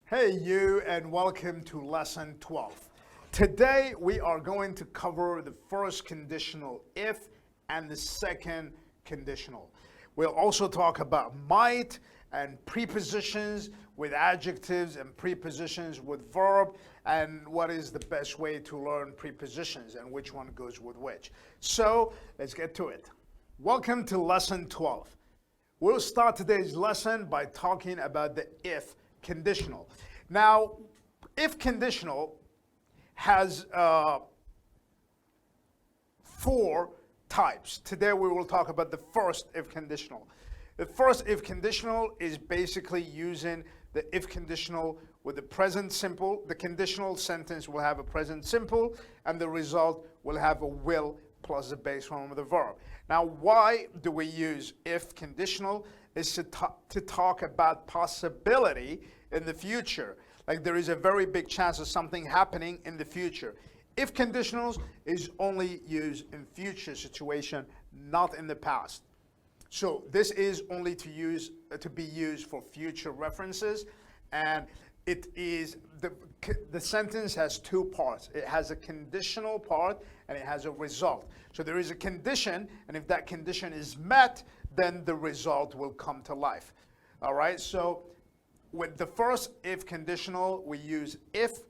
Hey you, and welcome to lesson 12. Today we are going to cover the first conditional if and the second conditional. We'll also talk about might and prepositions with adjectives and prepositions with verb, and what is the best way to learn prepositions and which one goes with which. So let's get to it. Welcome to lesson 12. We'll start today's lesson by talking about the if conditional. Now, if conditional has four types. Today we will talk about the first if conditional. The first if conditional is basically using the if conditional with the present simple. The conditional sentence will have a present simple, and the result will have a will plus the base form of the verb. Now, why do we use if conditional? Is to talk about possibility in the future. Like there is a very big chance of something happening in the future. If conditionals is only used in future situation, not in the past. So this is only to be used for future references, and it is the sentence has two parts. It has a conditional part and it has a result. So there is a condition, and if that condition is met, then the result will come to life. All right, so with the first if conditional, we use if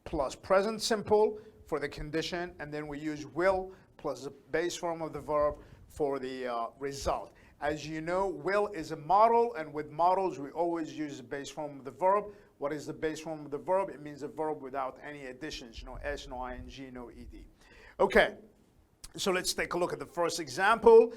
plus present simple for the condition, and then we use will plus the base form of the verb for the result. As you know, will is a model, and with models, we always use the base form of the verb. What is the base form of the verb? It means a verb without any additions, no S, no ing, no ed. Okay, so let's take a look at the first example.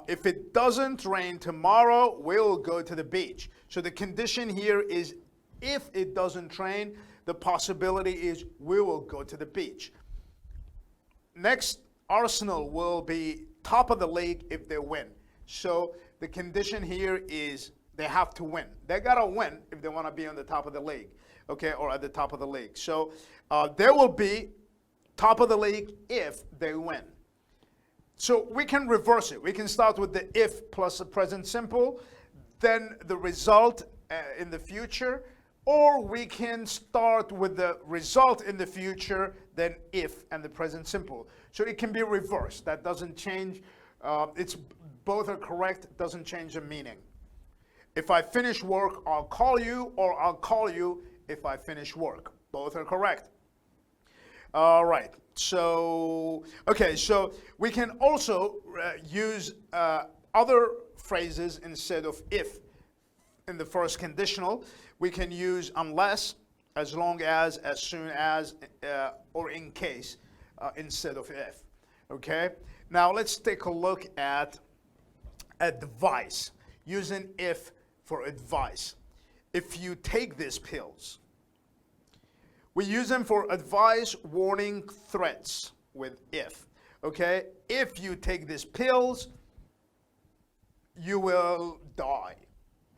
If it doesn't rain tomorrow, we'll go to the beach. So the condition here is if it doesn't rain, the possibility is we will go to the beach. Next, Arsenal will be top of the league if they win. So the condition here is they have to win. They gotta win if they want to be on the top of the league, okay, or at the top of the league. So they will be top of the league if they win. So we can reverse it. We can start with the if plus the present simple, then the result in the future, or we can start with the result in the future, then if and the present simple. So it can be reversed. That doesn't change. Both are correct. Doesn't change the meaning. If I finish work, I'll call you, or I'll call you if I finish work. Both are correct. All right. So, okay, so we can also use other phrases instead of if. In the first conditional, we can use unless, as long as soon as, or in case, instead of if. Okay? Now let's take a look at advice, using if for advice. If you take these pills. We use them for advice, warning, threats with if. Okay? If you take these pills, you will die.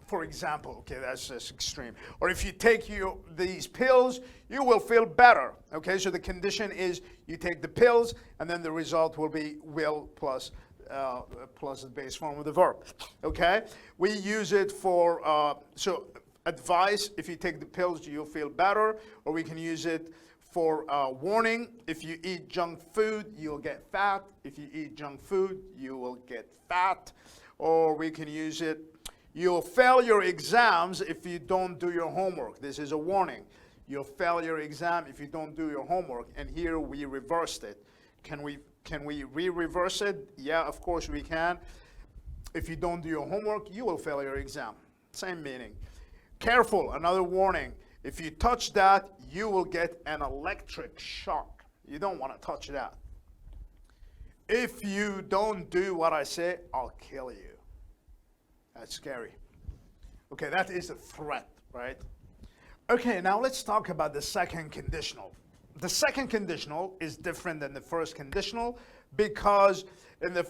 For example, okay, that's just extreme. Or if you take these pills, you will feel better. Okay, so the condition is you take the pills, and then the result will be will plus the base form of the verb. Okay, we use it for so advice. If you take the pills, you'll feel better. Or we can use it for warning. If you eat junk food, you'll get fat. If you eat junk food, you will get fat. Or we can use it. You'll fail your exams if you don't do your homework. This is a warning. You'll fail your exam if you don't do your homework. And here we reversed it. Can we re-reverse it? Yeah, of course we can. If you don't do your homework, you will fail your exam. Same meaning. Careful, another warning. If you touch that, you will get an electric shock. You don't want to touch that. If you don't do what I say, I'll kill you. That's scary. Okay, that is a threat, right? Okay, now let's talk about the second conditional. The second conditional is different than the first conditional because in the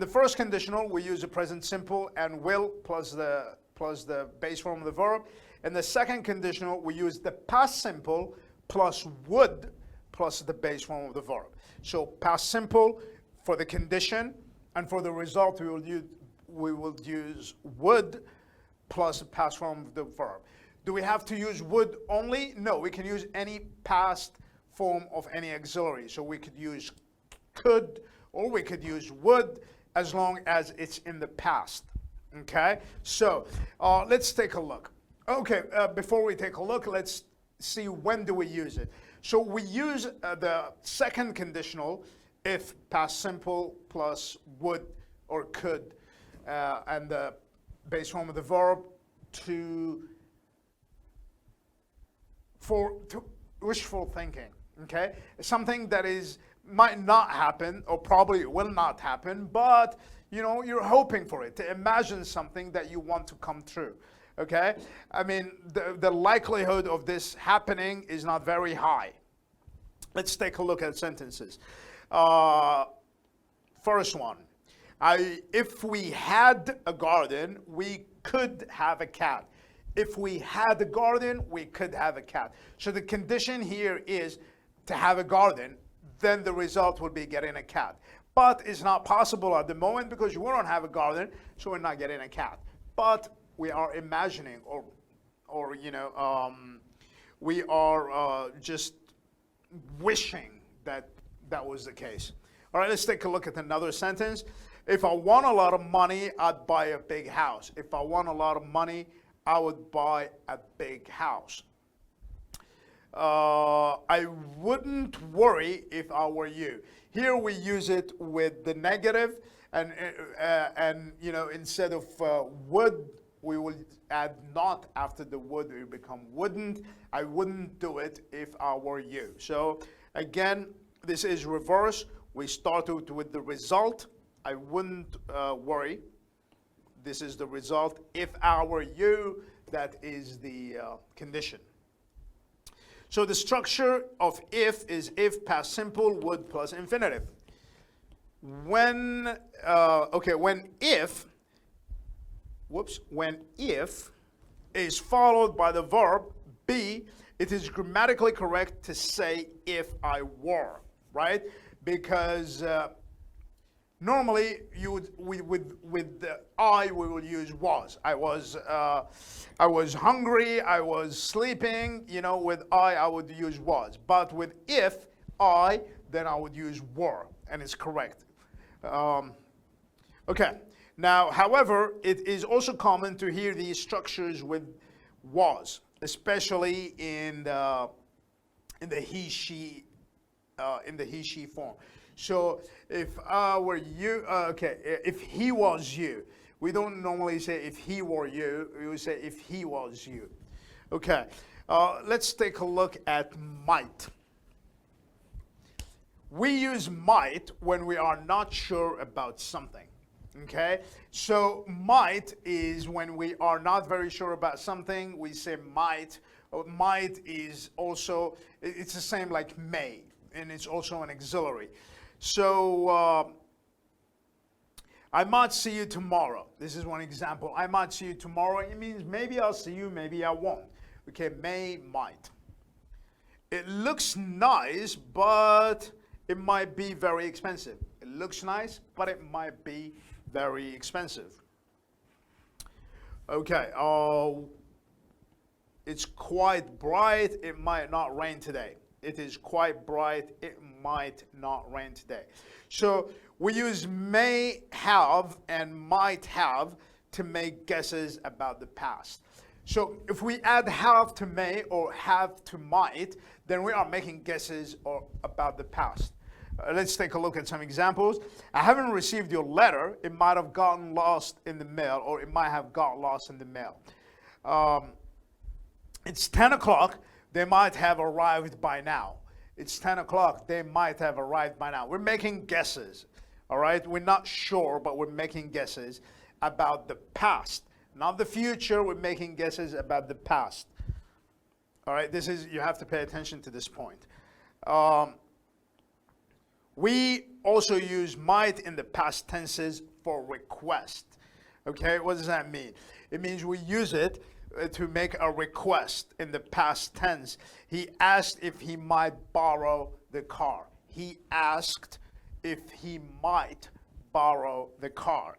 first conditional we use the present simple and will plus the base form of the verb. In the second conditional we use the past simple plus would plus the base form of the verb. So past simple for the condition, and for the result we will use would plus the past form of the verb. Do we have to use would only? No, we can use any past form of any auxiliary. So we could use could or we could use would as long as it's in the past. Okay, so let's take a look. Okay, before we take a look, let's see when do we use it. So we use the second conditional if past simple plus would or could and the base form of the verb for wishful thinking. Okay, something that might not happen or probably will not happen, but you know, you're hoping for it, to imagine something that you want to come true. Okay, I mean the likelihood of this happening is not very high. Let's take a look at sentences. First one, if we had a garden, we could have a cat. If we had a garden, we could have a cat. So the condition here is to have a garden, then the result would be getting a cat. But it's not possible at the moment because we don't have a garden, so we're not getting a cat. But we are imagining, or you know, we are just wishing that that was the case. All right, let's take a look at another sentence. If I want a lot of money, I'd buy a big house. If I want a lot of money, I would buy a big house. I wouldn't worry if I were you. Here we use it with the negative, and you know, instead of would, we will add not after the would. It will become wouldn't. I wouldn't do it if I were you. So again, this is reverse. We started with the result. I wouldn't worry. This is the result. If I were you, that is the condition. So the structure of if is if past simple, would plus infinitive. When if is followed by the verb be, it is grammatically correct to say if I were, right? Because normally you would with the I we will use was. I was hungry, I was sleeping, you know, with I would use was. But with if I, then I would use were, and it's correct. Okay. Now, however, it is also common to hear these structures with was, especially in the he she form. So if I were you, if he was you, we don't normally say if he were you. We would say if he was you. Okay, let's take a look at might. We use might when we are not sure about something. Okay, so might is when we are not very sure about something, we say might. Might is also, it's the same like may, and it's also an auxiliary. So I might see you tomorrow. This is one example. I might see you tomorrow. It means maybe I'll see you, maybe I won't. Okay, may, might. It looks nice, but it might be very expensive. It looks nice, but it might be very expensive. Okay, it's quite bright, it might not rain today. It is quite bright, it might not rain today. So we use may have and might have to make guesses about the past. So if we add have to may or have to might, then we are making guesses about the past. Let's take a look at some examples. I haven't received your letter. It might have gotten lost in the mail, or it might have got lost in the mail. It's 10 o'clock. They might have arrived by now. It's 10 o'clock. They might have arrived by now. We're making guesses, all right? We're not sure, but we're making guesses about the past. Not the future. We're making guesses about the past. All right? You have to pay attention to this point. We also use might in the past tenses for request. Okay, what does that mean? It means we use it to make a request in the past tense. He asked if he might borrow the car. He asked if he might borrow the car.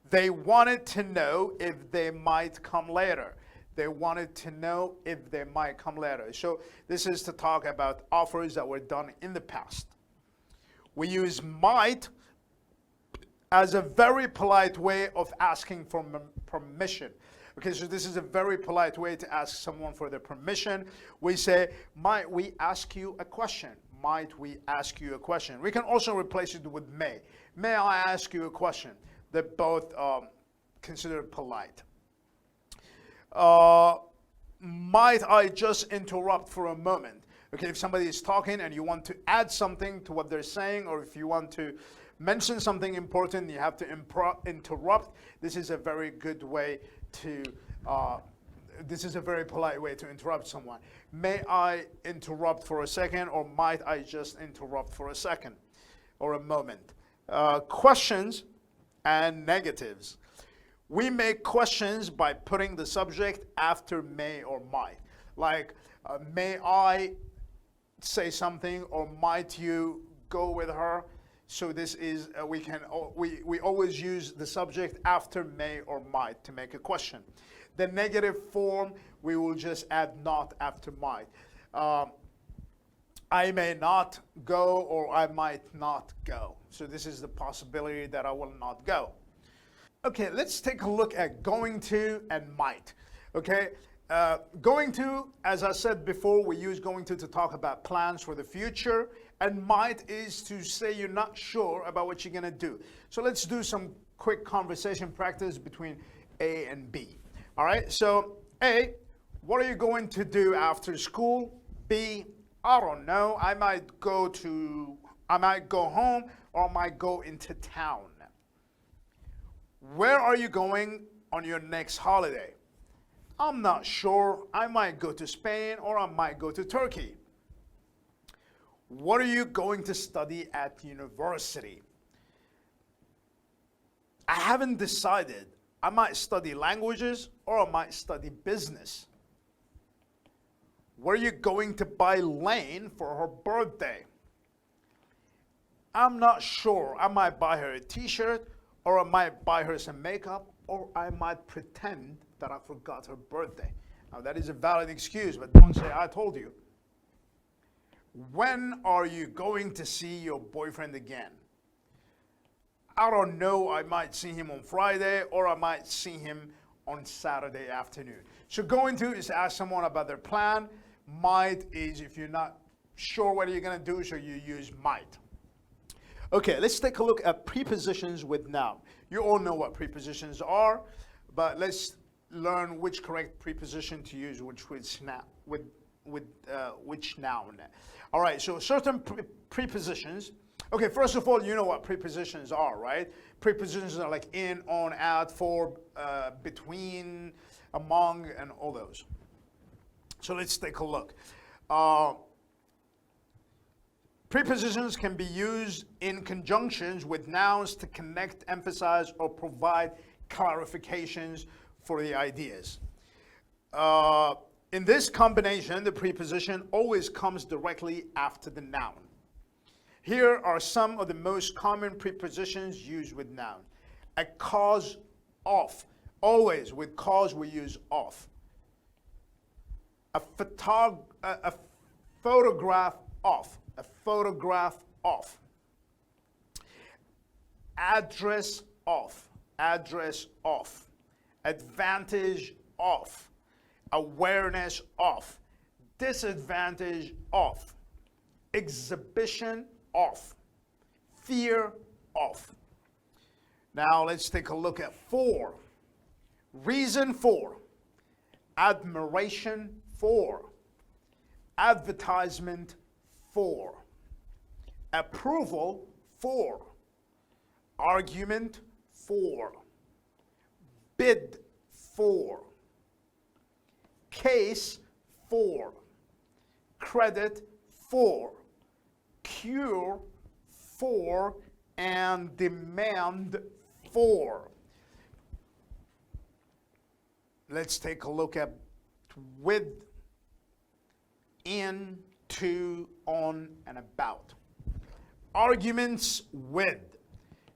They wanted to know if they might come later. They wanted to know if they might come later. So this is to talk about offers that were done in the past. We use might as a very polite way of asking for permission. Okay, so this is a very polite way to ask someone for their permission. We say, might we ask you a question? Might we ask you a question? We can also replace it with may. May I ask you a question? They're both considered polite. Might I just interrupt for a moment? Okay, if somebody is talking and you want to add something to what they're saying, or if you want to mention something important, you have to interrupt. This is a very good way to, this is a very polite way to interrupt someone. May I interrupt for a second, or might I just interrupt for a second or a moment? Questions and negatives. We make questions by putting the subject after may or might. Like, may I say something, or might you go with her? So this is, we always use the subject after may or might to make a question. The negative form, we will just add not after might. I may not go, or I might not go. So this is the possibility that I will not go. Okay, let's take a look at going to and might. Okay, going to, as I said before, we use going to talk about plans for the future, and might is to say you're not sure about what you're gonna do. So let's do some quick conversation practice between A and B. All right, so A, what are you going to do after school? B, I don't know, I might go home, or I might go into town. Where are you going on your next holiday? I'm not sure. I might go to Spain, or I might go to Turkey. What are you going to study at university? I haven't decided. I might study languages, or I might study business. What are you going to buy Lane for her birthday? I'm not sure. I might buy her a t-shirt, or I might buy her some makeup, or I might pretend that I forgot her birthday. Now that is a valid excuse, but don't say I told you. When are you going to see your boyfriend again? I don't know, I might see him on Friday, or I might see him on Saturday afternoon. So going to is to ask someone about their plan. Might is if you're not sure what you're gonna do, so you use might. Okay, let's take a look at prepositions with noun. You all know what prepositions are, but let's learn which correct preposition to use with which noun. All right, so certain prepositions. Okay, first of all, you know what prepositions are, right? Prepositions are like in, on, at, for, between, among, and all those. So let's take a look. Prepositions can be used in conjunctions with nouns to connect, emphasize, or provide clarifications for the ideas. In this combination, the preposition always comes directly after the noun. Here are some of the most common prepositions used with noun. A cause of. Always with cause we use of. A photograph of. A photograph of. Address of. Address of. Advantage of. Awareness of. Disadvantage of. Exhibition of. Fear of. Now let's take a look at for. Reason for. Admiration for. Advertisement for. Approval for. Argument for. Bid for. Case for. Credit for. Cure for. And demand for. Let's take a look at with, in, to, on, and about. Arguments with.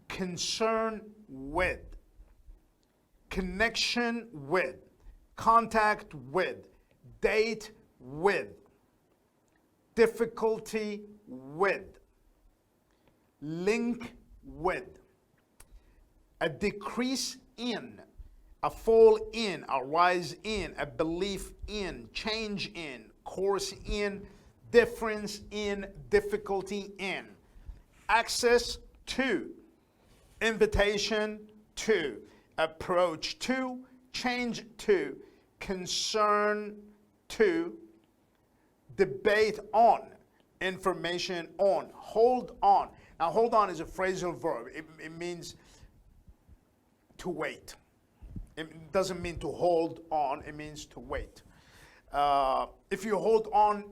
Concern with. Connection with. contact with, date with, difficulty with, link with, a decrease in, a fall in, a rise in, a belief in, change in, course in, difference in, difficulty in, access to, invitation to, approach to, change to, concern to, debate on, information on, hold on. Now, hold on is a phrasal verb. It means to wait. It doesn't mean to hold on. It means to wait. If you hold on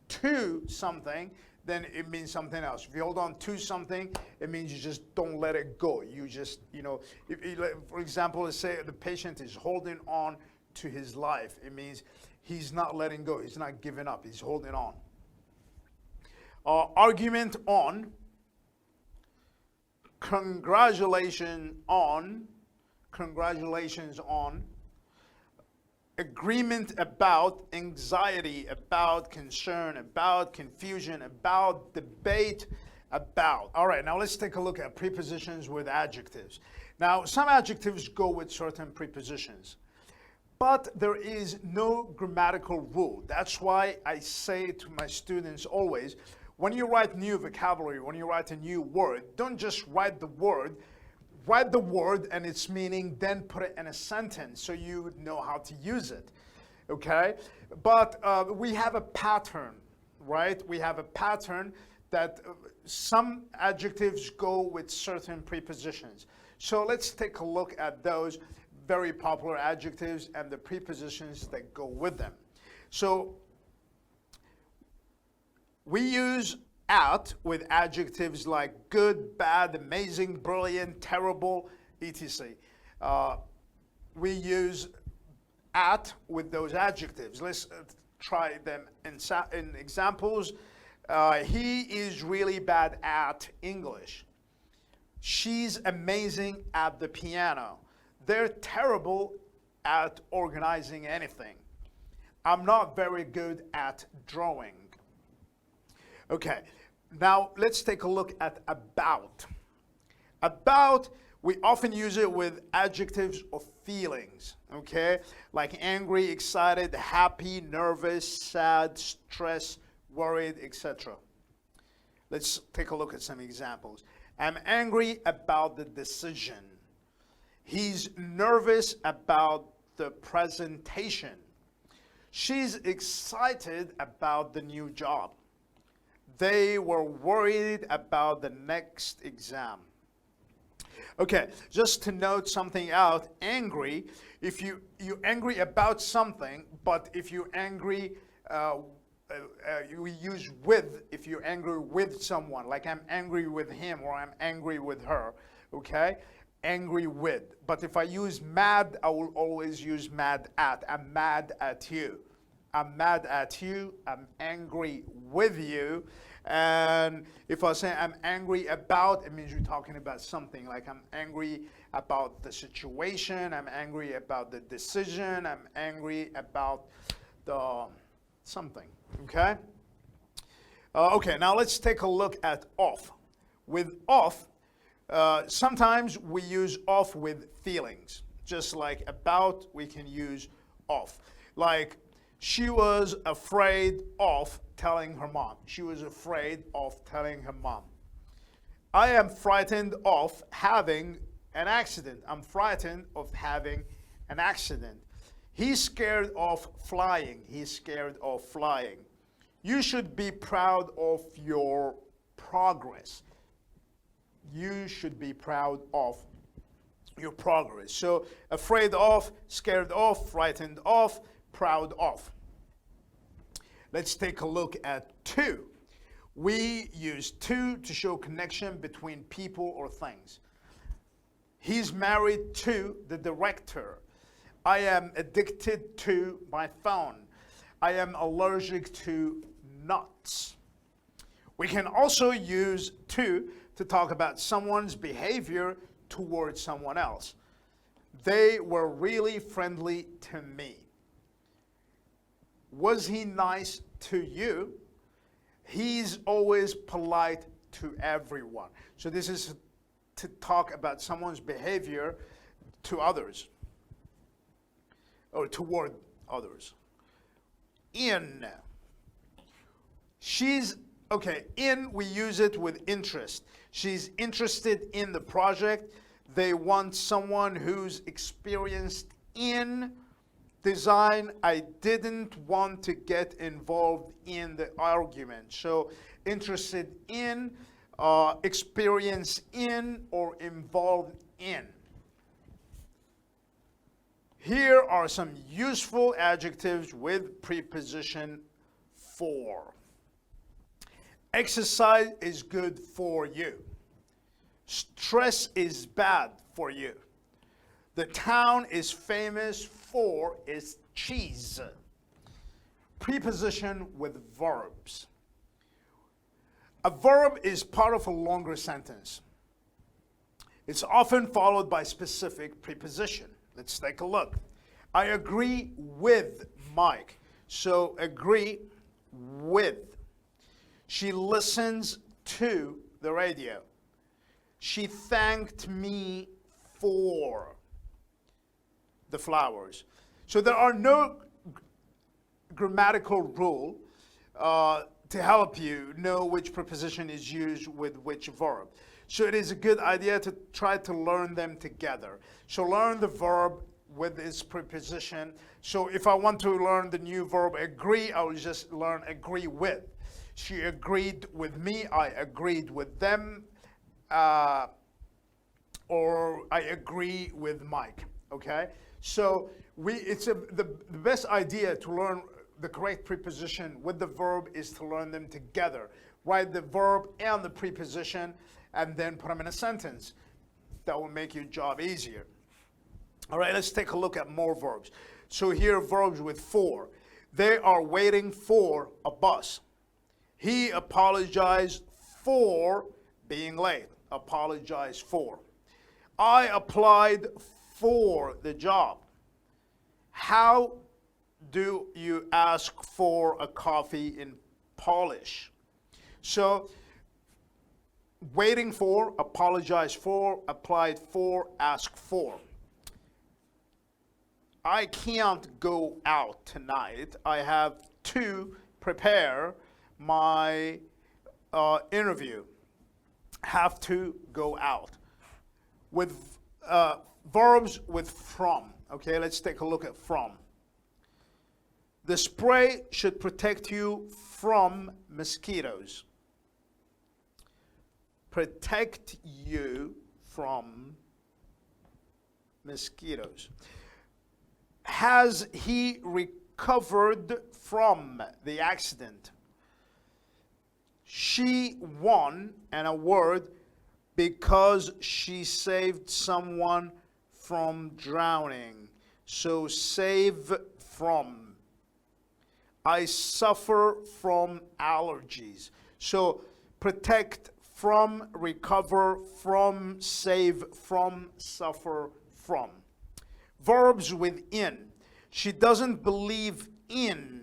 to something, then it means something else. If you hold on to something, it means you just don't let it go. You just, for example, let's say the patient is holding on to his life. It means he's not letting go. He's not giving up. He's holding on. Argument on, congratulations on, agreement about, anxiety about, concern about, confusion about, debate about. All right, now let's take a look at prepositions with adjectives. Now, some adjectives go with certain prepositions, but there is no grammatical rule. That's why I say to my students always, when you write new vocabulary, when you write a new word, don't just write the word and its meaning, then put it in a sentence so you know how to use it, okay? But we have a pattern, right? We have a pattern that some adjectives go with certain prepositions. So let's take a look at those very popular adjectives and the prepositions that go with them. So we use at with adjectives like good, bad, amazing, brilliant, terrible, etc. We use at with those adjectives. Let's try them in examples. He is really bad at English. She's amazing at the piano. They're terrible at organizing anything. I'm not very good at drawing. Okay, now let's take a look at about. About, we often use it with adjectives of feelings, okay? Like angry, excited, happy, nervous, sad, stressed, worried, etc. Let's take a look at some examples. I'm angry about the decision. He's nervous about the presentation. She's excited about the new job. They were worried about the next exam. Okay, just to note something out, angry, if you're angry about something, but if you're angry, you use with, if you're angry with someone, like I'm angry with him or I'm angry with her, okay? Angry with. But if I use mad, I will always use mad at. I'm mad at you. I'm mad at you. I'm angry with you. And if I say I'm angry about, it means you're talking about something. Like I'm angry about the situation. I'm angry about the decision. I'm angry about the something. Okay? Okay, now let's take a look at off. With off, sometimes we use off with feelings. Just like about, we can use off. Like, she was afraid of telling her mom. She was afraid of telling her mom. I am frightened of having an accident. I'm frightened of having an accident. He's scared of flying. He's scared of flying. You should be proud of your progress. You should be proud of your progress. So afraid of, scared of, frightened of, proud of. Let's take a look at to. We use to show connection between people or things. He's married to the director. I am addicted to my phone. I am allergic to nuts. We can also use to talk about someone's behavior towards someone else. They were really friendly to me. Was he nice to you? He's always polite to everyone. So this is to talk about someone's behavior to others or toward others. In. She's, okay, in, we use it with interest. She's interested in the project. They want someone who's experienced in design. I didn't want to get involved in the argument. So interested in, experience in, or involved in. Here are some useful adjectives with preposition for. Exercise is good for you. Stress is bad for you. The town is famous for its cheese. Preposition with verbs. A verb is part of a longer sentence. It's often followed by specific preposition. Let's take a look. I agree with Mike. So agree with. She listens to the radio. She thanked me for the flowers. So there are no grammatical rule to help you know which preposition is used with which verb. So it is a good idea to try to learn them together. So learn the verb with its preposition. So if I want to learn the new verb agree, I will just learn agree with. She agreed with me, I agreed with them, or I agree with Mike, okay? So the best idea to learn the correct preposition with the verb is to learn them together. Write the verb and the preposition and then put them in a sentence. That will make your job easier. All right, let's take a look at more verbs. So here are verbs with for. They are waiting for a bus. He apologized for being late. Apologize for. I applied for the job. How do you ask for a coffee in Polish? So, waiting for, apologize for, applied for, ask for. I can't go out tonight. I have to prepare my interview. Have to go out. With verbs with from. Okay, let's take a look at from. The spray should protect you from mosquitoes. Protect you from mosquitoes. Has he recovered from the accident? She won an award because she saved someone from drowning. So save from. I suffer from allergies. So protect from, recover from, save from, suffer from. Verbs with in. She doesn't believe in.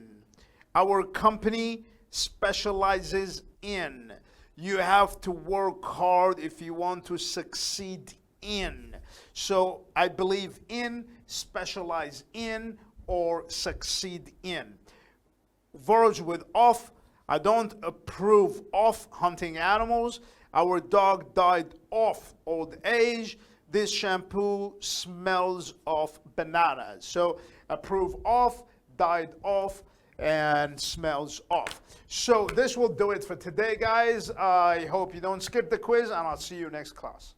Our company specializes in. You have to work hard if you want to succeed in. So I believe in, specialize in, or succeed in. Verbs with of. I don't approve of hunting animals. Our dog died of old age. This shampoo smells of bananas. So approve of, died of, and smells of. So this will do it for today, guys. I hope you don't skip the quiz, and I'll see you next class.